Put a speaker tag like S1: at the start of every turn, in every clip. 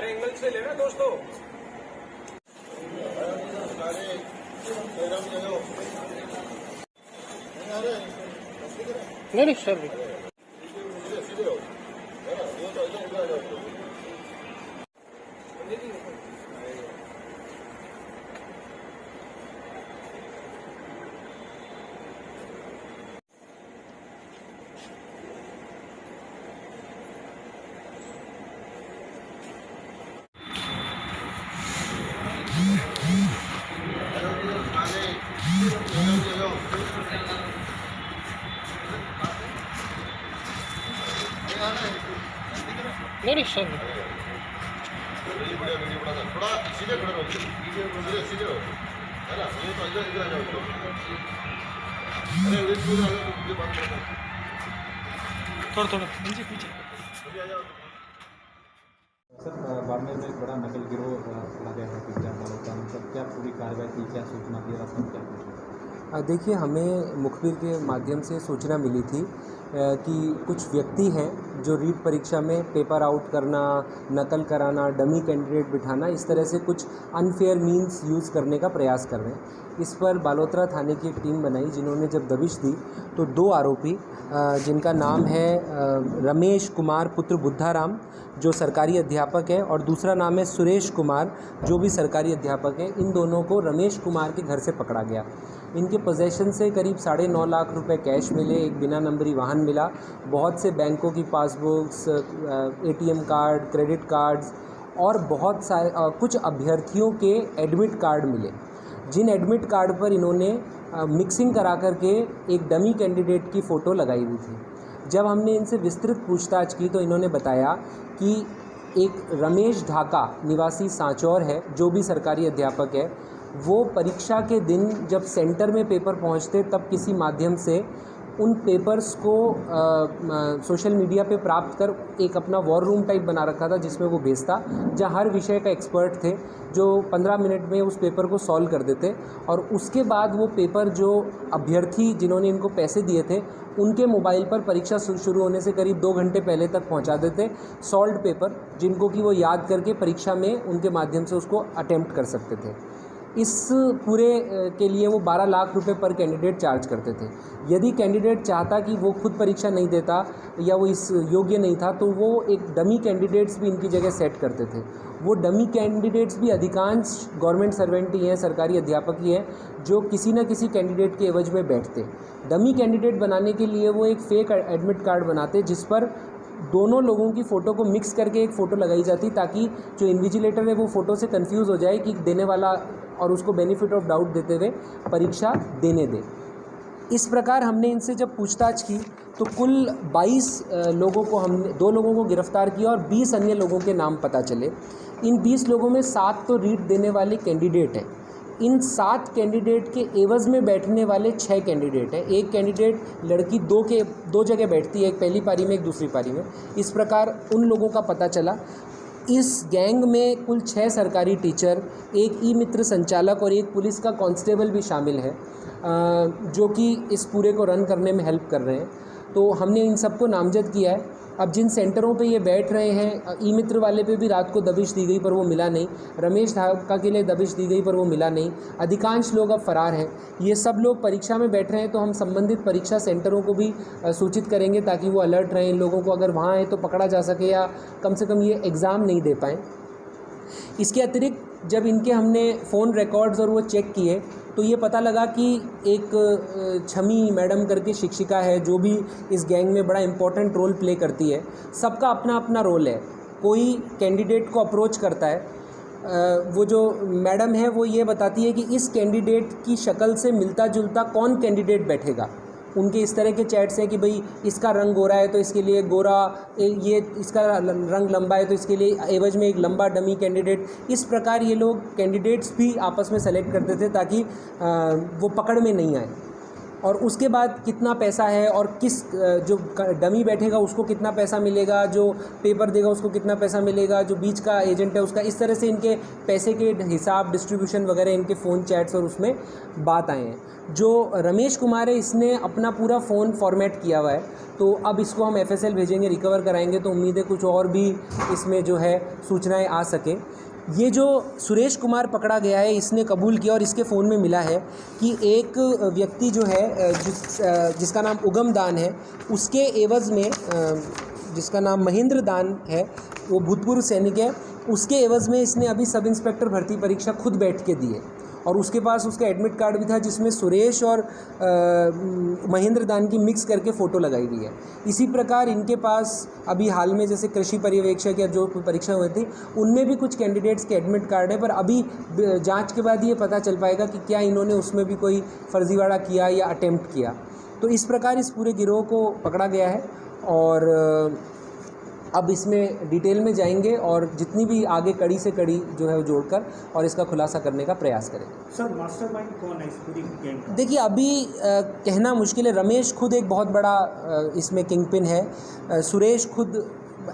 S1: सारे एंगल से लेना दोस्तों।
S2: नहीं सर नहीं सर
S3: थोड़ा सीधे खड़े रहो, सीधे सीधे रहो, है ना? ये तो इधर इधर आ जाओ। अरे इधर आ जाओ, मुझे बात करो।
S2: थोड़ा थोड़ा पीछे पीछे।
S3: अभी आ जाओ।
S4: सर बाड़मेर में एक बड़ा नकल गिरोह खोला गया है पिज्जा वालों का, मतलब क्या पूरी कार्रवाई की, क्या सूचना दी, रास्ता क्या पूछा?
S5: देखिए, हमें मुखबिर के माध्यम से सूचना मिली थी कि कुछ व्यक्ति हैं जो रीट परीक्षा में पेपर आउट करना, नकल कराना, डमी कैंडिडेट बिठाना, इस तरह से कुछ अनफेयर मीन्स यूज़ करने का प्रयास कर रहे हैं। इस पर बालोतरा थाने की एक टीम बनाई, जिन्होंने जब दबिश दी तो 2 आरोपी जिनका नाम है रमेश कुमार पुत्र बुद्धाराम, जो सरकारी अध्यापक है, और दूसरा नाम है सुरेश कुमार, जो भी सरकारी अध्यापक है, इन दोनों को रमेश कुमार के घर से पकड़ा गया। इनके पोजेशन से करीब 9.5 लाख रुपए कैश मिले, एक बिना नंबरी वाहन मिला, बहुत से बैंकों की passbooks, ATM card, credit cards और बहुत सारे कुछ अभ्यर्थियों के एडमिट कार्ड मिले, जिन एडमिट कार्ड पर इन्होंने मिक्सिंग करा करके एक डमी कैंडिडेट की फ़ोटो लगाई हुई थी। जब हमने इनसे विस्तृत पूछताछ की तो इन्होंने बताया कि एक रमेश ढाका निवासी सांचौर है, जो भी सरकारी अध्यापक है, वो परीक्षा के दिन जब सेंटर में पेपर पहुंचते तब किसी माध्यम से उन पेपर्स को सोशल मीडिया पे प्राप्त कर एक अपना वॉर रूम टाइप बना रखा था, जिसमें वो भेजता, जहाँ हर विषय का एक्सपर्ट थे जो 15 मिनट में उस पेपर को सॉल्व कर देते, और उसके बाद वो पेपर जो अभ्यर्थी जिन्होंने इनको पैसे दिए थे उनके मोबाइल पर परीक्षा शुरू होने से करीब 2 घंटे पहले तक पहुंचा देते सॉल्व्ड पेपर, जिनको कि वो याद करके परीक्षा में उनके माध्यम से उसको अटेम्प्ट कर सकते थे। इस पूरे के लिए वो 12 लाख रुपए पर कैंडिडेट चार्ज करते थे। यदि कैंडिडेट चाहता कि वो खुद परीक्षा नहीं देता या वो इस योग्य नहीं था, तो वो एक डमी कैंडिडेट्स भी इनकी जगह सेट करते थे। वो डमी कैंडिडेट्स भी अधिकांश गवर्नमेंट सर्वेंट ही हैं, सरकारी अध्यापक ही हैं, जो किसी न किसी कैंडिडेट के एवज में बैठते। डमी कैंडिडेट बनाने के लिए वो एक फेक एडमिट कार्ड बनाते, जिस पर दोनों लोगों की फ़ोटो को मिक्स करके एक फ़ोटो लगाई जाती, ताकि जो इन्विजिलेटर है वो फ़ोटो से कंफ्यूज हो जाए कि देने वाला, और उसको बेनिफिट ऑफ डाउट देते हुए परीक्षा देने दे। इस प्रकार हमने इनसे जब पूछताछ की तो कुल 22 लोगों को हमने 2 लोगों को गिरफ्तार किया और 20 अन्य लोगों के नाम पता चले। इन 20 लोगों में 7 तो रीट देने वाले कैंडिडेट हैं। इन 7 कैंडिडेट के एवज़ में बैठने वाले 6 कैंडिडेट हैं। एक कैंडिडेट लड़की 2 जगह बैठती है, एक पहली पारी में, एक दूसरी पारी में। इस प्रकार उन लोगों का पता चला। इस गैंग में कुल 6 सरकारी टीचर, एक ई-मित्र संचालक और एक पुलिस का कांस्टेबल भी शामिल है, जो कि इस पूरे को रन करने में हेल्प कर रहे हैं। तो हमने इन सबको नामजद किया है। अब जिन सेंटरों पे ये बैठ रहे हैं, ई-मित्र वाले पे भी रात को दबिश दी गई पर वो मिला नहीं, रमेश ढाका के लिए दबिश दी गई पर वो मिला नहीं, अधिकांश लोग अब फरार हैं। ये सब लोग परीक्षा में बैठ रहे हैं, तो हम संबंधित परीक्षा सेंटरों को भी सूचित करेंगे ताकि वो अलर्ट रहें। इन लोगों को अगर वहाँ है तो पकड़ा जा सके, या कम से कम ये एग्ज़ाम नहीं दे पाएँ। इसके अतिरिक्त जब इनके हमने फ़ोन रिकॉर्ड्स और वो चेक किए तो ये पता लगा कि एक छमी मैडम करके शिक्षिका है, जो भी इस गैंग में बड़ा इम्पोर्टेंट रोल प्ले करती है। सबका अपना अपना रोल है। कोई कैंडिडेट को अप्रोच करता है, वो जो मैडम है वो ये बताती है कि इस कैंडिडेट की शक्ल से मिलता जुलता कौन कैंडिडेट बैठेगा। उनके इस तरह के चैट्स हैं कि भाई इसका रंग गोरा है तो इसके लिए गोरा, ये इसका रंग लंबा है तो इसके लिए एवज में एक लंबा डमी कैंडिडेट। इस प्रकार ये लोग कैंडिडेट्स भी आपस में सेलेक्ट करते थे ताकि वो पकड़ में नहीं आए। और उसके बाद कितना पैसा है और किस जो डमी बैठेगा उसको कितना पैसा मिलेगा, जो पेपर देगा उसको कितना पैसा मिलेगा, जो बीच का एजेंट है उसका, इस तरह से इनके पैसे के हिसाब, डिस्ट्रीब्यूशन वगैरह इनके फ़ोन चैट्स और उसमें बात आए हैं। जो रमेश कुमार है इसने अपना पूरा फ़ोन फॉर्मेट किया हुआ है, तो अब इसको हम FSL भेजेंगे, रिकवर कराएंगे, तो उम्मीद है कुछ और भी इसमें जो है सूचनाएँ आ सके। ये जो सुरेश कुमार पकड़ा गया है इसने कबूल किया और इसके फ़ोन में मिला है कि एक व्यक्ति जो है जिसका नाम उगम दान है, उसके एवज़ में जिसका नाम महेंद्र दान है, वो भूतपूर्व सैनिक है, उसके एवज़ में इसने अभी सब इंस्पेक्टर भर्ती परीक्षा खुद बैठ के दी है और उसके पास उसका एडमिट कार्ड भी था जिसमें सुरेश और महेंद्र दान की मिक्स करके फ़ोटो लगाई हुई है। इसी प्रकार इनके पास अभी हाल में जैसे कृषि पर्यवेक्षक या जो परीक्षा हुई थी उनमें भी कुछ कैंडिडेट्स के एडमिट कार्ड है, पर अभी जांच के बाद ये पता चल पाएगा कि क्या इन्होंने उसमें भी कोई फर्जीवाड़ा किया या अटेम्प्ट किया। तो इस प्रकार इस पूरे गिरोह को पकड़ा गया है और अब इसमें डिटेल में जाएंगे और जितनी भी आगे कड़ी से कड़ी जो है वो जोड़कर और इसका खुलासा करने का प्रयास करेंगे।
S1: सर मास्टरमाइंड कौन है इस पूरी गैंग का?
S5: देखिए अभी कहना मुश्किल है। रमेश खुद एक बहुत बड़ा इसमें किंग पिन है, सुरेश खुद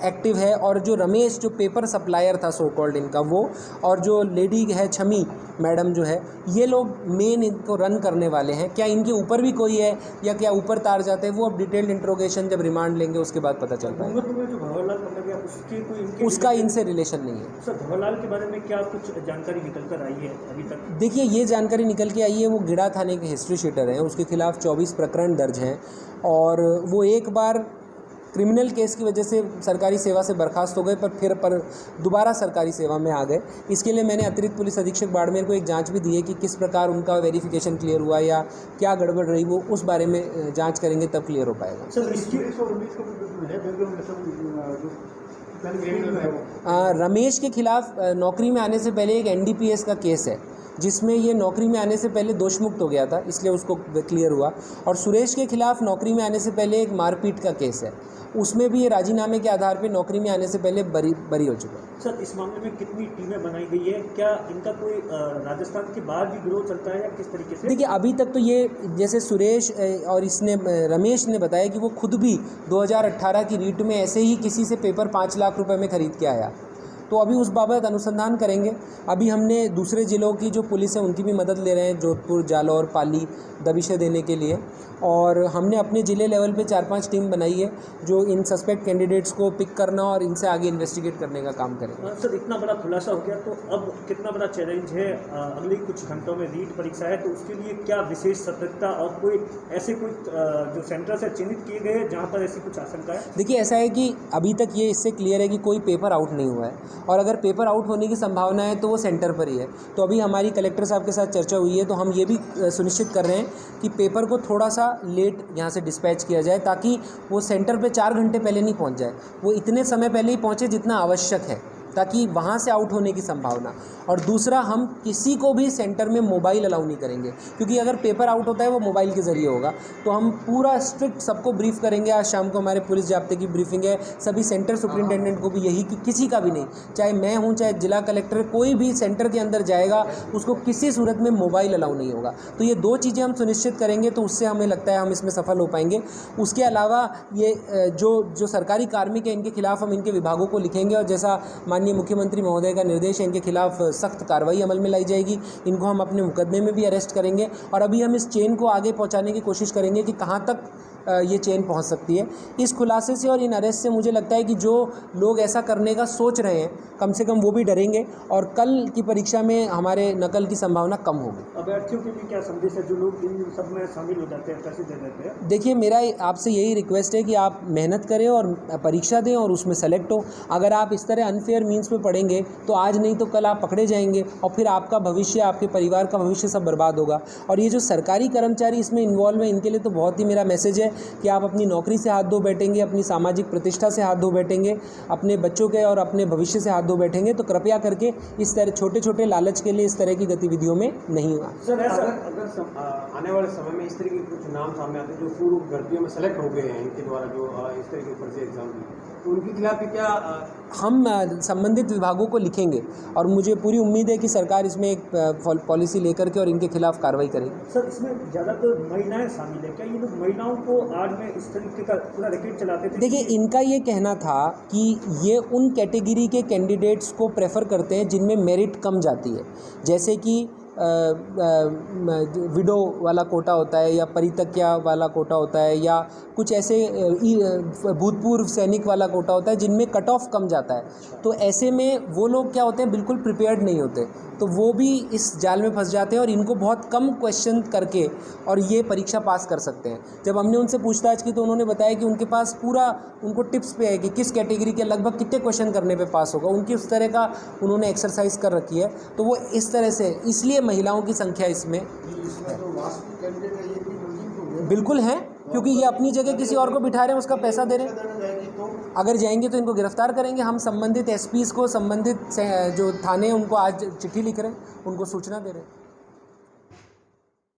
S5: एक्टिव है और जो रमेश जो पेपर सप्लायर था सो कॉल्ड इनका वो, और जो लेडी है छमी मैडम जो है, ये लोग मेन इनको रन करने वाले हैं। क्या इनके ऊपर भी कोई है या क्या ऊपर तार जाते हैं वो अब डिटेल्ड इंट्रोगेशन जब रिमांड लेंगे उसके बाद पता चल पाएगा।
S1: जो भंवरलाल पकड़ा गया उसके कोई
S5: उसका इनसे रिलेशन नहीं है।
S1: सर भंवरलाल के बारे में क्या कुछ जानकारी निकल कर आई है अभी तक?
S5: देखिए ये जानकारी निकल के आई है, वो गिड़ा थाने के हिस्ट्री शीटर हैं, उसके खिलाफ 24 प्रकरण दर्ज हैं और वो एक बार क्रिमिनल केस की वजह से सरकारी सेवा से बर्खास्त हो गए पर दोबारा सरकारी सेवा में आ गए। इसके लिए मैंने अतिरिक्त पुलिस अधीक्षक बाड़मेर को एक जांच भी दी है कि किस प्रकार उनका वेरिफिकेशन क्लियर हुआ या क्या गड़बड़ रही, वो उस बारे में जांच करेंगे तब क्लियर हो पाएगा। रमेश के खिलाफ नौकरी में आने से पहले एक NDPS का केस है जिसमें ये नौकरी में आने से पहले दोषमुक्त हो गया था, इसलिए उसको क्लियर हुआ। और सुरेश के खिलाफ नौकरी में आने से पहले एक मारपीट का केस है, उसमें भी ये राजीनामे के आधार पे नौकरी में आने से पहले बरी हो चुका है।
S1: सर इस मामले में कितनी टीमें बनाई गई है? क्या इनका कोई राजस्थान के बाहर भी गिरोह चलता है या किस तरीके से?
S5: देखिए अभी तक तो ये जैसे सुरेश और इसने रमेश ने बताया कि वो खुद भी 2018 की रीट में ऐसे ही किसी से पेपर 5 लाख रुपए में ख़रीद के आया, तो अभी उस बाबत अनुसंधान करेंगे। अभी हमने दूसरे ज़िलों की जो पुलिस है उनकी भी मदद ले रहे हैं, जोधपुर, जालौर, पाली, दबिशें देने के लिए, और हमने अपने ज़िले लेवल पे 4-5 टीम बनाई है जो इन सस्पेक्ट कैंडिडेट्स को पिक करना और इनसे आगे इन्वेस्टिगेट करने का काम करेंगे।
S1: सर इतना बड़ा खुलासा हो गया तो अब कितना बड़ा चैलेंज है? अगले कुछ घंटों में रीट परीक्षा है, तो उसके लिए क्या विशेष सतर्कता और कोई ऐसे कोई जो सेंटर से चिन्हित किए गए हैं जहाँ पर ऐसी कुछ आशंका है? देखिए
S5: ऐसा है कि अभी तक ये इससे क्लियर है कि कोई पेपर आउट नहीं हुआ है और अगर पेपर आउट होने की संभावना है तो वो सेंटर पर ही है। तो अभी हमारी कलेक्टर साहब के साथ चर्चा हुई है, तो हम ये भी सुनिश्चित कर रहे हैं कि पेपर को थोड़ा सा लेट यहाँ से डिस्पैच किया जाए ताकि वो सेंटर पे 4 घंटे पहले नहीं पहुँच जाए, वो इतने समय पहले ही पहुँचे जितना आवश्यक है, ताकि वहाँ से आउट होने की संभावना। और दूसरा, हम किसी को भी सेंटर में मोबाइल अलाउ नहीं करेंगे, क्योंकि अगर पेपर आउट होता है वो मोबाइल के ज़रिए होगा। तो हम पूरा स्ट्रिक्ट सबको ब्रीफ करेंगे। आज शाम को हमारे पुलिस जाब्ते की ब्रीफिंग है, सभी सेंटर सुपरिटेंडेंट को भी यही कि किसी का भी नहीं, चाहे मैं हूँ चाहे जिला कलेक्टर, कोई भी सेंटर के अंदर जाएगा उसको किसी सूरत में मोबाइल अलाउ नहीं होगा। तो ये 2 चीज़ें हम सुनिश्चित करेंगे, तो उससे हमें लगता है हम इसमें सफल हो पाएंगे। उसके अलावा ये जो सरकारी कार्मिक है इनके खिलाफ हम इनके विभागों को लिखेंगे और जैसा माननीय मुख्यमंत्री महोदय का निर्देश है, इनके खिलाफ सख्त कार्रवाई अमल में लाई जाएगी। इनको हम अपने मुकदमे में भी अरेस्ट करेंगे और अभी हम इस चेन को आगे पहुंचाने की कोशिश करेंगे कि कहां तक ये चेन पहुंच सकती है। इस खुलासे से और इन अरेस्ट से मुझे लगता है कि जो लोग ऐसा करने का सोच रहे हैं कम से कम वो भी डरेंगे और कल की परीक्षा में हमारे नकल की संभावना कम होगी।
S1: अभ्यर्थियों के लिए क्या संदेश है जो लोग इन सब में शामिल हो जाते हैं, पैसे दे देते हैं?
S5: देखिए मेरा आपसे यही रिक्वेस्ट है कि आप मेहनत करें और परीक्षा दें और उसमें सेलेक्ट हो। अगर आप इस तरह अनफेयर मीन्स पे पढ़ेंगे तो आज नहीं तो कल आप पकड़े जाएंगे और फिर आपका भविष्य, आपके परिवार का भविष्य सब बर्बाद होगा। और ये जो सरकारी कर्मचारी इसमें इन्वॉल्व है, इनके लिए तो बहुत ही मेरा मैसेज है कि आप अपनी नौकरी से हाथ धो बैठेंगे, अपनी सामाजिक प्रतिष्ठा से हाथ धो बैठेंगे, अपने बच्चों के और अपने भविष्य से हाथ धो बैठेंगे, तो कृपया करके इस तरह छोटे छोटे लालच के लिए इस तरह की गतिविधियों में नहीं हुआ।
S1: सर ऐसा
S6: अगर आने वाले समय में इस तरह के कुछ नाम सामने आते हैं जो पूर्व भर्तियों में सेलेक्ट हो गए हैं इनके द्वारा जो इस तरह के फर्जी एग्जाम दिए, तो उनके खिलाफ भी क्या
S5: हम संबंधित विभागों को लिखेंगे और मुझे पूरी उम्मीद है कि सरकार इसमें एक पॉलिसी लेकर के और इनके खिलाफ कार्रवाई करेगी।
S1: सर इसमें ज़्यादातर महिलाएं शामिल है, क्या ये लोग महिलाओं को आज में इस तरीके का पूरा रैकेट चलाते थे?
S5: देखिए, इनका ये कहना था कि ये उन कैटेगरी के कैंडिडेट्स को प्रेफर करते हैं जिनमें मेरिट कम जाती है, जैसे कि विडो वाला कोटा होता है या परित्यक्या वाला कोटा होता है या कुछ ऐसे भूतपूर्व सैनिक वाला कोटा होता है जिनमें कट ऑफ कम जाता है। तो ऐसे में वो लोग क्या होते हैं, बिल्कुल प्रिपेयर्ड नहीं होते, तो वो भी इस जाल में फंस जाते हैं और इनको बहुत कम क्वेश्चन करके और ये परीक्षा पास कर सकते हैं। जब हमने उनसे पूछताछ की तो उन्होंने बताया कि उनके पास पूरा उनको टिप्स पे है कि किस कैटेगरी के लगभग कितने क्वेश्चन करने पे पास होगा, उनकी उस तरह का उन्होंने एक्सरसाइज कर रखी है। तो वो इस तरह से, इसलिए महिलाओं की संख्या इसमें बिल्कुल है, क्योंकि ये अपनी जगह किसी और को बिठा रहे हैं, उसका पैसा दे रहे हैं। अगर जाएंगे तो इनको गिरफ्तार करेंगे। हम संबंधित एसपीज़ को, संबंधित जो थाने उनको आज चिट्ठी लिख रहे हैं, उनको सूचना दे रहे हैं।